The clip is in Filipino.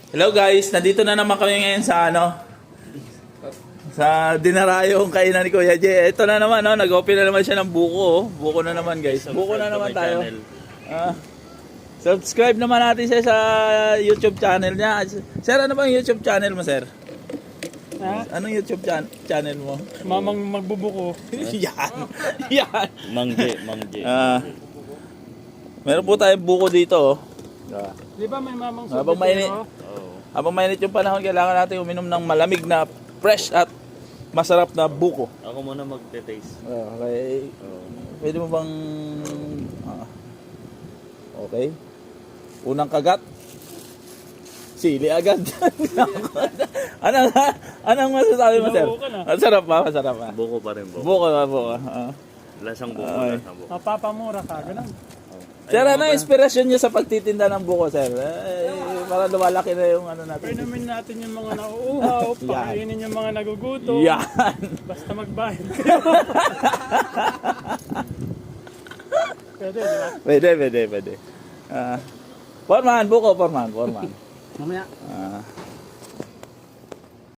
Hello guys, nandito na naman kami ngayon sa sa dinarayong kainan ni Kuya Jay. Ito na naman, nag-open na naman siya ng buko. Buko na naman guys. Buko na naman tayo. Subscribe naman natin siya sa YouTube channel niya. Sir, ano bang YouTube channel mo, sir? Ha? Anong YouTube channel mo? Mamang magbubuko. Yan. Mangge. Meron po tayong buko dito. Di ba may mamang Habang mainit, habang mainit yung panahon, kailangan natin uminom ng malamig na fresh at masarap na buko. Ako muna magte-taste. Okay. Pwede mo bang... okay. Unang kagat. Sili agad. Anong masasabi mo, sir? Buko na. Masarap pa, masarap pa. Buko pa rin, buko. Buko. Lasang buko, Ay. lasang buko. Mapapamura ka, ganun. Sir, ano ang inspirasyon niyo sa pagtitinda ng buko, sir? Para lumalaki na yung ano natin. Painumin natin yung mga nauuhaw, pakainin yung mga nagugutom. Yan. Basta magbayad kayo. Pwede, di ba? Pwede. Foreman, buko, foreman. Mamaya.